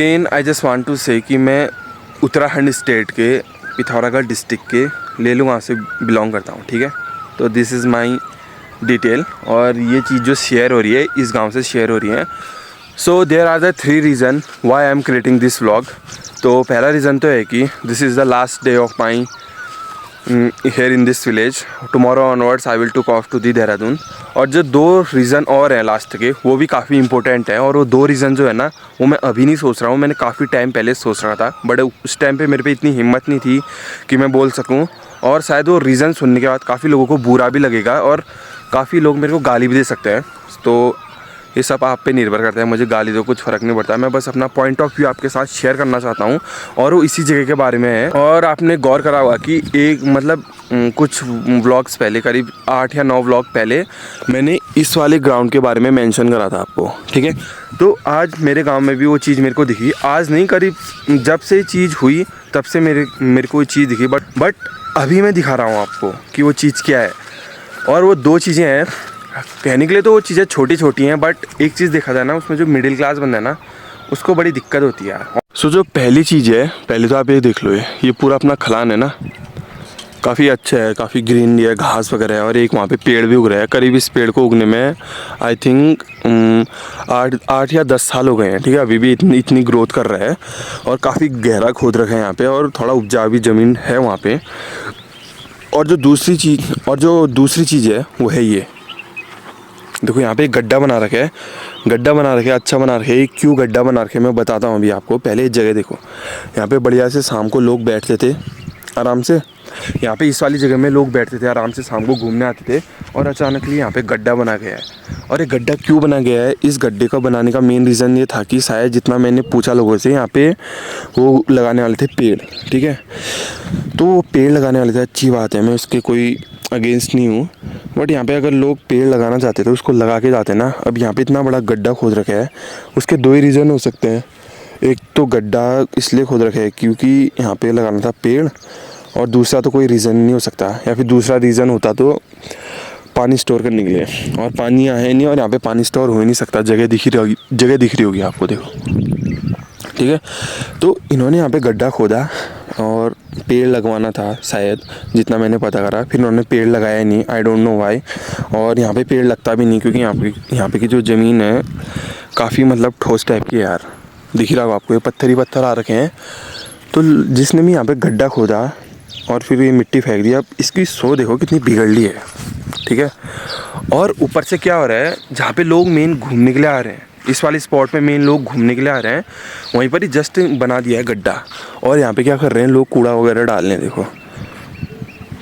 And I just want to say कि मैं Uttarakhand state के पिथौरागढ़ डिस्ट्रिक्ट के लेलू गाँव से बिलोंग करता हूँ, ठीक है। तो दिस इज़ माई डिटेल और ये चीज़ जो शेयर हो रही है इस गांव से शेयर हो रही है। So there are the 3 reason why I am creating this vlog. तो पहला रीज़न तो है कि this is the last day of my here in this village. Tomorrow onwards I will took off to the Dehradun. और जो 2 reason और हैं last के, वो भी काफ़ी इंपॉर्टेंट है। और वो 2 रीज़न जो है ना, वो मैं अभी नहीं सोच रहा हूँ, मैंने काफ़ी टाइम पहले सोच रहा था, बट उस टाइम पे मेरे पे इतनी हिम्मत नहीं थी कि मैं बोल सकूँ। और शायद वो रीज़न सुनने के बाद काफ़ी लोगों को बुरा भी लगेगा और काफ़ी लोग मेरे को गाली भी दे सकते हैं। तो ये सब आप पे निर्भर करता है, मुझे गाली दो कुछ फ़र्क नहीं पड़ता। मैं बस अपना पॉइंट ऑफ व्यू आपके साथ शेयर करना चाहता हूँ और वो इसी जगह के बारे में है। और आपने गौर करा होगा कि एक मतलब कुछ व्लॉग्स पहले, करीब 8 या 9 व्लॉग पहले, मैंने इस वाले ग्राउंड के बारे में मेंशन करा था आपको, ठीक है। तो आज मेरे गाँव में भी वो चीज़ मेरे को दिखी। आज नहीं, करीब जब से चीज़ हुई तब से मेरे को ये चीज़ दिखी, बट अभी मैं दिखा रहा हूँ आपको कि वो चीज़ क्या है। और वो 2 चीज़ें हैं। कहने के लिए तो वो चीज़ें छोटी छोटी हैं, बट एक चीज़ देखा जाए ना, उसमें जो मिडिल क्लास बंदा है ना, उसको बड़ी दिक्कत होती है यार। सो जो पहली चीज़ है, पहले तो आप ये देख लो, ये पूरा अपना खलान है ना, काफ़ी अच्छा है, काफ़ी ग्रीन है, घास वगैरह है। और एक वहाँ पे पेड़ भी उग रहा है। करीब इस पेड़ को उगने में आई थिंक 8 या 10 साल हो गए हैं, ठीक है। अभी भी इतनी ग्रोथ कर रहा है और काफ़ी गहरा खोद रखा है यहाँ पे, और थोड़ा उपजाऊ भी ज़मीन है वहाँ पे। और जो दूसरी चीज़ है वो है ये देखो, यहाँ पे एक गड्ढा बना रखा है, अच्छा बना रखा है। ये क्यों गड्ढा बना रखा है मैं बताता हूँ अभी आपको। पहले इस जगह देखो, यहाँ पे बढ़िया से शाम को लोग बैठते थे आराम से। यहाँ पे इस वाली जगह में लोग बैठते थे आराम से, शाम को घूमने आते थे। और अचानकली यहाँ पे गड्ढा बना गया है। और ये गड्ढा क्यों बना गया है, इस गड्ढे का बनाने का मेन रीज़न ये था कि शायद, जितना मैंने पूछा लोगों से, यहाँ पे वो लगाने वाले थे पेड़, ठीक है। तो वो पेड़ लगाने वाले थे, अच्छी बात है, मैं उसके कोई अगेंस्ट नहीं हूँ। बट यहाँ पे अगर लोग पेड़ लगाना चाहते थे उसको लगा के जाते ना। अब यहाँ पे इतना बड़ा गड्ढा खोद रखा है, उसके 2 ही रीज़न हो सकते हैं। एक तो गड्ढा इसलिए खोद रखा है क्योंकि यहाँ पे लगाना था पेड़, और दूसरा तो कोई रीज़न नहीं हो सकता। या फिर दूसरा रीज़न होता तो पानी स्टोर करने के लिए, और पानी यहाँ है नहीं, और यहाँ पे पानी स्टोर हो ही नहीं सकता। जगह दिख रही होगी आपको, देखो, ठीक है। तो इन्होंने यहाँ पे गड्ढा खोदा और पेड़ लगवाना था शायद, जितना मैंने पता करा। फिर उन्होंने पेड़ लगाया नहीं, आई डोंट नो वाई। और यहाँ पे पेड़ लगता भी नहीं, क्योंकि यहाँ पे की जो ज़मीन है काफ़ी मतलब ठोस टाइप की है यार। दिख रहा होगा आपको, ये पत्थर ही पत्थर आ रखे हैं। तो जिसने भी यहाँ पे गड्ढा खोदा और फिर ये मिट्टी फेंक दी, अब इसकी देखो कितनी बिगड़ली है, ठीक है। और ऊपर से क्या हो रहा है, जहाँ पे लोग मेन घूमने के लिए आ रहे हैं, इस वाले स्पॉट पे मेन लोग घूमने के लिए आ रहे हैं, वहीं पर ही जस्ट बना दिया है गड्ढा। और यहाँ पे क्या कर रहे हैं लोग, कूड़ा वगैरह डाल रहे हैं। देखो,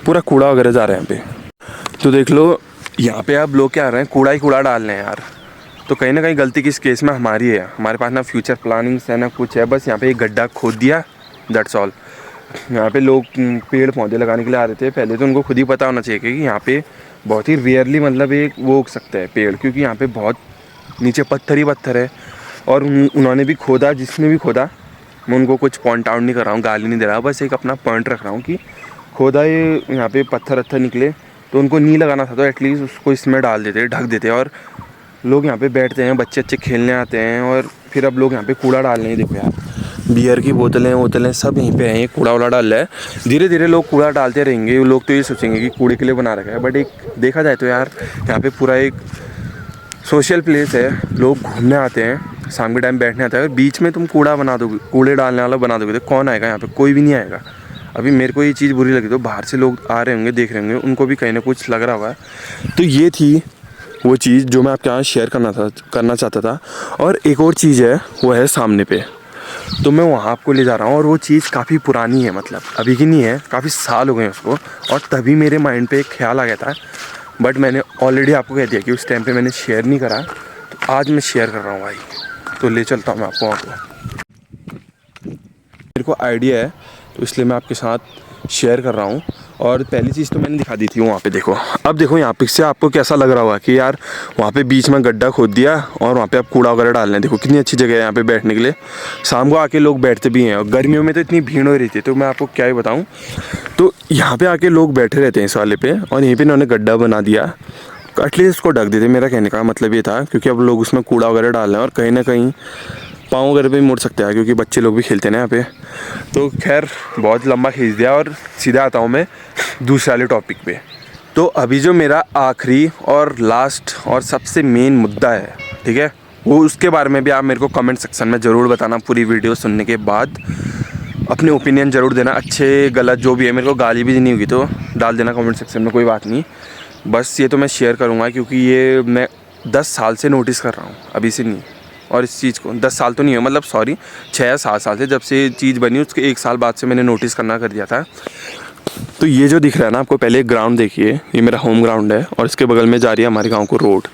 पूरा कूड़ा वगैरह जा रहा है यहाँ पे। तो देख लो, यहाँ पे अब लोग क्या कर रहे हैं, कूड़ा ही कूड़ा डाल रहे हैं यार। तो कहीं ना कहीं गलती किस केस में हमारी है। हमारे पास ना फ्यूचर प्लानिंग्स है ना कुछ है, बस यहाँ पे एक गड्ढा खोद दिया, दैट्स ऑल। यहाँ पे लोग पेड़ पौधे लगाने के लिए आ रहे थे। पहले तो उनको खुद ही पता होना चाहिए कि यहाँ पे बहुत ही रेयरली मतलब एक वो उग सकता है पेड़, क्योंकि यहाँ पे बहुत नीचे पत्थर ही पत्थर है। और उन्होंने भी खोदा, जिसने भी खोदा, मैं उनको कुछ पॉइंट आउट नहीं कर रहा हूँ, गाली नहीं दे रहा, बस एक अपना पॉइंट रख रहा हूँ कि खोदा ये यहाँ पे पत्थर निकले तो उनको नहीं लगाना था, तो एटलीस्ट उसको इसमें डाल देते, ढक देते। और लोग यहाँ पे बैठते हैं, बच्चे खेलने आते हैं, और फिर अब लोग यहाँ पे कूड़ा डाल रहे हैं। देखो यार, बियर की बोतलें सब यहीं पे हैं, ये कूड़ा वूड़ा डाल रहा है। धीरे धीरे लोग कूड़ा डालते रहेंगे। लोग तो ये सोचेंगे कि कूड़े के लिए बना रखा है, बट एक देखा जाए तो यार यहाँ पे पूरा एक सोशल प्लेस है। लोग घूमने आते हैं, शाम के टाइम बैठने आता है, और बीच में तुम कूड़ा बना दोगे, कूड़े डालने वाला बना दोगे, तो कौन आएगा यहाँ पे? कोई भी नहीं आएगा। अभी मेरे को ये चीज़ बुरी लगी, तो बाहर से लोग आ रहे होंगे, देख रहे होंगे, उनको भी कहीं ना कुछ लग रहा हुआ है। तो ये थी वो चीज़ जो मैं आपके यहाँ शेयर करना चाहता था। और एक और चीज़ है, वो है सामने पे, तो मैं वहाँ आपको ले जा रहा हूँ। और वो चीज़ काफ़ी पुरानी है, मतलब अभी की नहीं है, काफ़ी साल हो गए उसको। और तभी मेरे माइंड पे एक ख्याल आ गया था, बट मैंने ऑलरेडी आपको कह दिया कि उस टाइम पे मैंने शेयर नहीं करा, तो आज मैं शेयर कर रहा हूँ भाई। तो ले चलता हूँ मैं आपको वहाँ पे। मेरे को आइडिया है, तो इसलिए मैं आपके साथ शेयर कर रहा हूँ। और पहली चीज़ तो मैंने दिखा दी थी वहाँ पे। देखो, अब देखो यहाँ पे से आपको कैसा लग रहा होगा कि यार वहाँ पे बीच में गड्ढा खोद दिया और वहाँ पे आप कूड़ा वगैरह डाल रहे हैं। देखो कितनी अच्छी जगह है यहाँ पे बैठने के लिए, शाम को आके लोग बैठते भी हैं। और गर्मियों में तो इतनी भीड़ हो रही थी, तो मैं आपको क्या ही बताऊँ। तो यहाँ पे आके लोग बैठे रहते हैं इस वाले पे, और यहीं पर इन्होंने गड्ढा बना दिया, एटलीस्ट उसको ढक देते। मेरा कहने का मतलब ये था, क्योंकि अब लोग उसमें कूड़ा वगैरह डाल रहे हैं, और कहीं ना कहीं पाँव वगैरह पे मुड़ सकते हैं क्योंकि बच्चे लोग भी खेलते हैं ना यहाँ पे। तो खैर बहुत लंबा खींच दिया और सीधा आता हूँ मैं दूसरे वाले टॉपिक पे। तो अभी जो मेरा आखिरी और लास्ट और सबसे मेन मुद्दा है, ठीक है, वो उसके बारे में भी आप मेरे को कमेंट सेक्शन में ज़रूर बताना। पूरी वीडियो सुनने के बाद अपने ओपिनियन ज़रूर देना, अच्छे गलत जो भी है। मेरे को गाली भी देनी होगी तो डाल देना कमेंट सेक्शन में, कोई बात नहीं। बस ये तो मैं शेयर करूँगा क्योंकि ये मैं 10 साल से नोटिस कर रहा हूँ, अभी से नहीं। और इस चीज़ को 10 साल तो नहीं है, मतलब सॉरी 6 या 7 साल से, जब से ये चीज़ बनी उसके 1 साल बाद से मैंने नोटिस करना कर दिया था। तो ये जो दिख रहा है ना आपको, पहले एक ग्राउंड देखिए, ये मेरा होम ग्राउंड है और इसके बगल में जा रही है हमारे गाँव को रोड,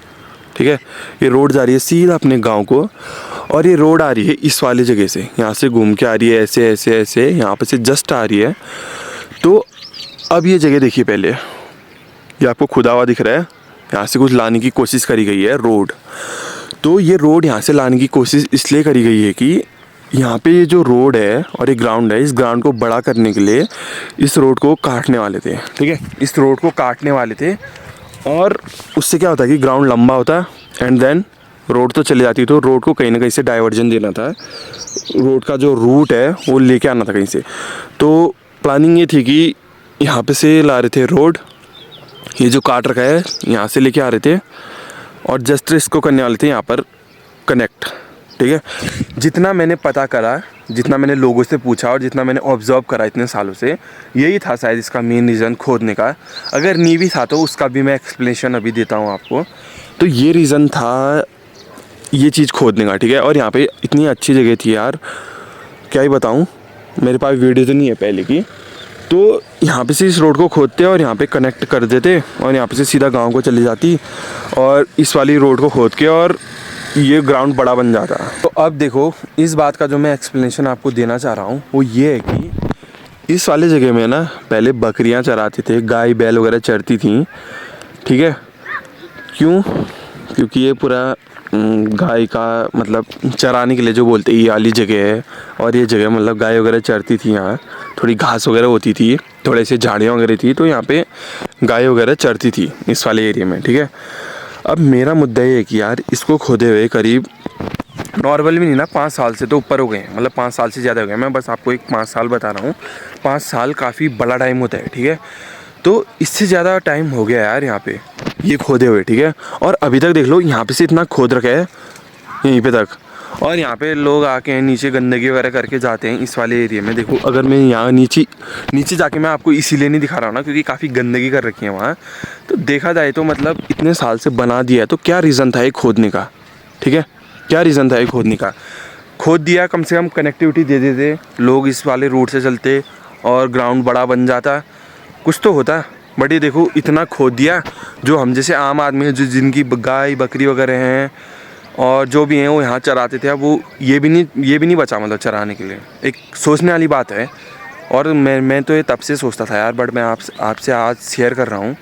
ठीक है। ये रोड जा रही है सीधा अपने गांव को और ये रोड आ रही है इस वाली जगह से, यहाँ से घूम के आ रही है ऐसे ऐसे ऐसे, यहाँ पे से जस्ट आ रही है। तो अब ये जगह देखिए, पहले ये आपको खुदा हुआ दिख रहा है, यहाँ से कुछ लाने की कोशिश करी गई है रोड। तो ये रोड यहाँ से लाने की कोशिश इसलिए करी गई है कि यहाँ पे ये जो रोड है और ये ग्राउंड है, इस ग्राउंड को बड़ा करने के लिए इस रोड को काटने वाले थे, ठीक है। इस रोड को काटने वाले थे और उससे क्या होता है कि ग्राउंड लंबा होता है एंड देन रोड तो चली जाती, तो रोड को कहीं ना कहीं से डाइवर्जन देना था। रोड का जो रूट है वो लेके आना था कहीं से। तो प्लानिंग ये थी कि यहाँ पे से ला रहे थे रोड, ये जो काट रखा है यहाँ से लेके आ रहे थे और जस्ट इसको करने वाले थे यहाँ पर कनेक्ट, ठीक है। जितना मैंने पता करा, जितना मैंने लोगों से पूछा और जितना मैंने ऑब्जर्व करा इतने सालों से, यही था शायद इसका मेन रीज़न खोदने का। अगर नहीं भी था तो उसका भी मैं एक्सप्लेनेशन अभी देता हूँ आपको। तो ये रीज़न था ये चीज़ खोदने का, ठीक है। और यहाँ पे इतनी अच्छी जगह थी यार, क्या ही बताऊँ, मेरे पास वीडियो तो नहीं है पहले की। तो यहाँ पे से इस रोड को खोदते और यहाँ पे कनेक्ट कर देते और यहाँ पे से सीधा गाँव को चली जाती और इस वाली रोड को खोद के और ये ग्राउंड बड़ा बन जाता। तो अब देखो, इस बात का जो मैं एक्सप्लेनेशन आपको देना चाह रहा हूँ वो ये है कि इस वाले जगह में ना पहले बकरियाँ चराते थे, गाय बैल वगैरह चरती थी, ठीक है। क्यों? क्योंकि ये पूरा गाय का मतलब चराने के लिए जो बोलते हैं ये वाली जगह है और ये जगह मतलब गाय वगैरह चरती थी, यहाँ थोड़ी घास वगैरह होती थी, थोड़े से झाड़ियाँ वगैरह थी, तो यहाँ पे गाय वगैरह चरती थी इस वाले एरिया में, ठीक है। अब मेरा मुद्दा ये है कि यार इसको खोदे हुए करीब नॉर्मल भी नहीं ना 5 साल से तो ऊपर हो गए हैं, मतलब 5 साल से ज़्यादा हो गए। मैं बस आपको एक 5 साल बता रहा हूँ, 5 साल काफ़ी बड़ा टाइम होता है, ठीक है। तो इससे ज़्यादा टाइम हो गया यार यहाँ पे ये खोदे हुए, ठीक है। और अभी तक देख लो यहाँ पे से इतना खोद रखा है यहीं पे तक, और यहाँ पे लोग आके नीचे गंदगी वगैरह करके जाते हैं इस वाले एरिया में। देखो अगर मैं यहाँ नीचे जाके, मैं आपको इसीलिए नहीं दिखा रहा हूँ ना क्योंकि काफ़ी गंदगी कर रखी है वहाँ। तो देखा जाए तो मतलब इतने साल से बना दिया है तो क्या रीज़न था ये खोदने का, ठीक है। क्या रीज़न था ये खोदने का? खोद दिया, कम से कम कनेक्टिविटी दे देते, लोग इस वाले रूट से चलते और ग्राउंड बड़ा बन जाता, कुछ तो होता। बट ये देखो इतना खोद दिया, जो हम जैसे आम आदमी हैं, जो जिनकी गाय बकरी वगैरह हैं और जो भी हैं वो यहाँ चराते थे, अब वो ये भी नहीं बचा मतलब चराने के लिए। एक सोचने वाली बात है। और मैं तो ये तब से सोचता था यार, बट मैं आपसे आज शेयर कर रहा हूँ।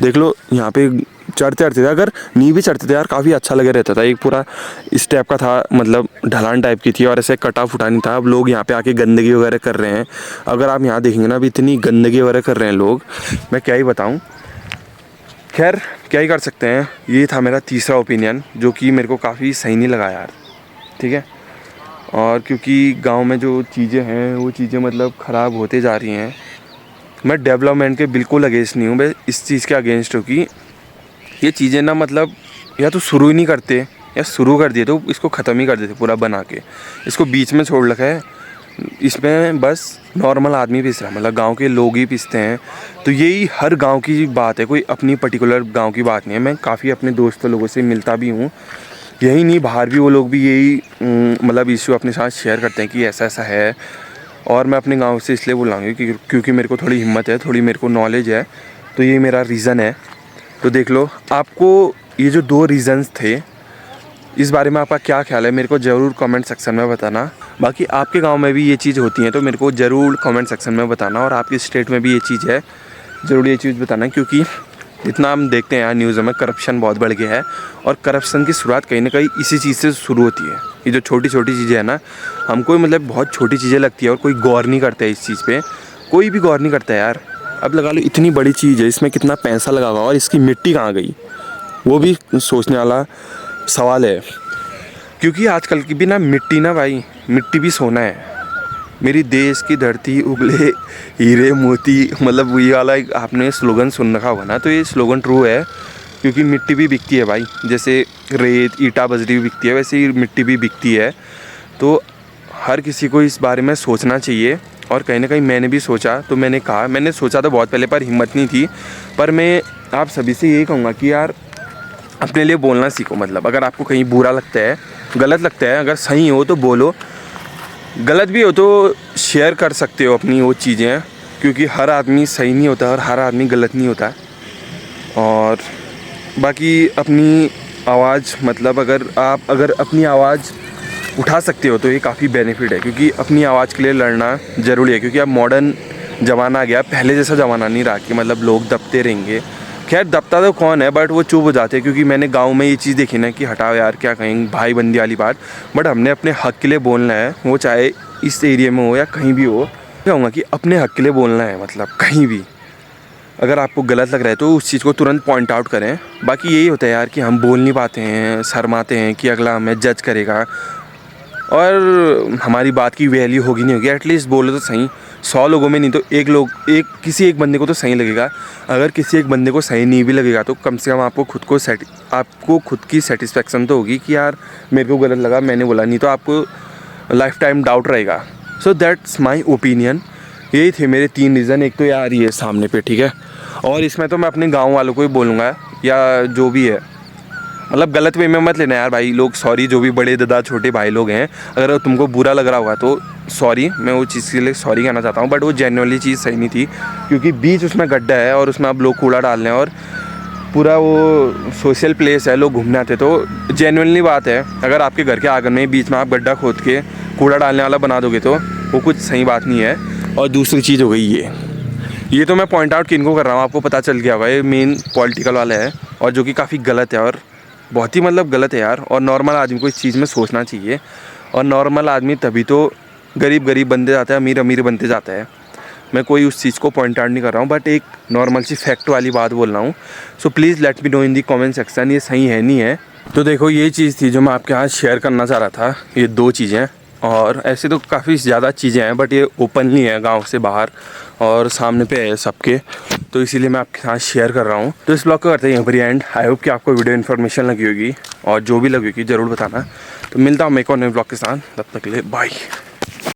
देख लो यहाँ पे चढ़ते थे, अगर नहीं भी चढ़ते थे यार काफ़ी अच्छा लगे रहता था। एक पूरा इस टाइप का था, मतलब ढलान टाइप की थी और ऐसे कटा फुटा नहीं था। अब लोग यहाँ पे आके गंदगी वगैरह कर रहे हैं, अगर आप यहाँ देखेंगे ना अभी इतनी गंदगी वगैरह कर रहे हैं लोग, मैं क्या ही बताऊँ। खैर क्या ही कर सकते हैं। ये था मेरा तीसरा ओपिनियन, जो कि मेरे को काफ़ी सही नहीं लगा यार, ठीक है। और क्योंकि गांव में जो चीज़ें हैं वो चीज़ें मतलब ख़राब होते जा रही हैं। मैं डेवलपमेंट के बिल्कुल अगेंस्ट नहीं हूँ, मैं इस चीज़ के अगेंस्ट हूँ कि ये चीज़ें ना मतलब या तो शुरू ही नहीं करते, या शुरू कर दिए तो इसको ख़त्म ही कर देते पूरा बना के। इसको बीच में छोड़ रखा है, इसमें बस नॉर्मल आदमी पिस रहा है, मतलब गांव के लोग ही पिसते हैं। तो यही हर गांव की बात है, कोई अपनी पर्टिकुलर गांव की बात नहीं है। मैं काफ़ी अपने दोस्तों लोगों से मिलता भी हूँ, यही नहीं बाहर भी वो लोग भी यही मतलब इशू अपने साथ शेयर करते हैं कि ऐसा ऐसा है। और मैं अपने गांव से इसलिए बोल रहा हूँ क्योंकि मेरे को थोड़ी हिम्मत है, थोड़ी मेरे को नॉलेज है, तो ये मेरा रीज़न है। तो देख लो, आपको ये जो 2 रीज़न्स थे, इस बारे में आपका क्या ख्याल है मेरे को ज़रूर कमेंट सेक्शन में बताना। बाकी आपके गांव में भी ये चीज़ होती है तो मेरे को ज़रूर कमेंट सेक्शन में बताना, और आपके स्टेट में भी ये चीज़ है ज़रूर ये चीज़ बताना। क्योंकि जितना हम देखते हैं यार न्यूज़ में, करप्शन बहुत बढ़ गया है, और करप्शन की शुरुआत कहीं ना कहीं इसी चीज़ से शुरू होती है। ये जो छोटी छोटी चीज़ें हैं ना, हमको मतलब बहुत छोटी चीज़ें लगती है और कोई गौर नहीं करता है इस चीज़ पे, कोई भी गौर नहीं करता है यार। अब लगा लो इतनी बड़ी चीज़ है, इसमें कितना पैसा लगा हुआ और इसकी मिट्टी कहाँ गई, वो भी सोचने वाला सवाल है। क्योंकि आजकल की भी ना मिट्टी ना भाई, मिट्टी भी सोना है। मेरी देश की धरती उगले हीरे मोती, मतलब ये वाला एक आपने स्लोगन सुन रखा होगा ना, तो ये स्लोगन ट्रू है। क्योंकि मिट्टी भी बिकती है भाई, जैसे रेत ईटा बजरी भी बिकती है, वैसे ही मिट्टी भी बिकती है। तो हर किसी को इस बारे में सोचना चाहिए। और कहीं ना कहीं मैंने भी सोचा, तो मैंने सोचा था बहुत पहले, पर हिम्मत नहीं थी। पर मैं आप सभी से यही कहूँगा कि यार अपने लिए बोलना सीखो। मतलब अगर आपको कहीं बुरा लगता है, गलत लगता है, अगर सही हो तो बोलो, गलत भी हो तो शेयर कर सकते हो अपनी वो चीज़ें। क्योंकि हर आदमी सही नहीं होता और हर आदमी गलत नहीं होता। और बाकी अपनी आवाज़, मतलब अगर अपनी आवाज़ उठा सकते हो तो ये काफ़ी बेनिफिट है। क्योंकि अपनी आवाज़ के लिए लड़ना ज़रूरी है। क्योंकि अब मॉडर्न ज़माना आ गया, पहले जैसा ज़माना नहीं रहा कि मतलब लोग दबते रहेंगे। खैर दबता तो कौन है, बट वो चुप हो जाते हैं। क्योंकि मैंने गांव में ये चीज़ देखी ना कि हटाओ यार क्या कहेंगे, भाई बंदी वाली बात। बट हमने अपने हक़ के लिए बोलना है, वो चाहे इस एरिया में हो या कहीं भी हो। कहूँगा कि अपने हक़ के लिए बोलना है, मतलब कहीं भी अगर आपको गलत लग रहा है तो उस चीज़ को तुरंत पॉइंट आउट करें। बाकी यही होता है यार कि हम बोल नहीं पाते हैं, शर्माते हैं कि अगला हमें जज करेगा और हमारी बात की वैल्यू होगी नहीं होगी। एटलीस्ट बोलो तो सही, 100 लोगों में नहीं तो किसी एक बंदे को तो सही लगेगा। अगर किसी एक बंदे को सही नहीं भी लगेगा तो कम से कम आपको खुद की सेटिस्फेक्शन तो होगी कि यार मेरे को गलत लगा, मैंने बोला। नहीं तो आपको लाइफ टाइम डाउट रहेगा। So that's my opinion. यही थे मेरे 3 रीज़न। एक तो यार ये सामने पे, ठीक है, और इसमें तो मैं अपने गाँव वालों को ही बोलूँगा या जो भी है, मतलब गलत वे में मत लेना यार भाई लोग। सॉरी जो भी बड़े दादा छोटे भाई लोग हैं, अगर तुमको बुरा लग रहा होगा तो सॉरी, मैं वो चीज़ के लिए सॉरी कहना चाहता हूँ। बट वो जेन्युइनली चीज़ सही नहीं थी। क्योंकि बीच उसमें गड्ढा है और उसमें अब लोग कूड़ा डाल रहे हैं और पूरा वो सोशल प्लेस है, लोग घूमने आते। तो जेन्युइनली बात है, अगर आपके घर के आंगन में बीच में आप गड्ढा खोद के कूड़ा डालने वाला बना दोगे तो वो कुछ सही बात नहीं है। और दूसरी चीज़ हो गई ये तो मैं पॉइंट आउट किनको कर रहा हूँ आपको पता चल गया होगा, ये मेन पॉलिटिकल वाला है और जो कि काफ़ी गलत है और बहुत ही मतलब गलत है यार। और नॉर्मल आदमी को इस चीज़ में सोचना चाहिए। और नॉर्मल आदमी तभी तो गरीब बनते जाता है, अमीर बनते जाता है। मैं कोई उस चीज़ को पॉइंट आउट नहीं कर रहा हूँ, बट एक नॉर्मल सी फैक्ट वाली बात बोल रहा हूँ। So please let me know in the comment section ये सही है नहीं है। तो देखो ये चीज़ थी जो मैं आपके यहाँ शेयर करना चाह रहा था, ये 2 चीज़ें। और ऐसे तो काफ़ी ज़्यादा चीज़ें हैं बट ये ओपनली है गांव से बाहर और सामने पे है सबके, तो इसीलिए मैं आपके साथ शेयर कर रहा हूँ। तो इस ब्लॉग को करते हैं यहाँ पर एंड। आई होप कि आपको वीडियो इन्फॉर्मेशन लगी होगी और जो भी लगी होगी ज़रूर बताना। तो मिलता हूँ मैं एक और नए ब्लॉग के साथ, तब तक के लिए बाय।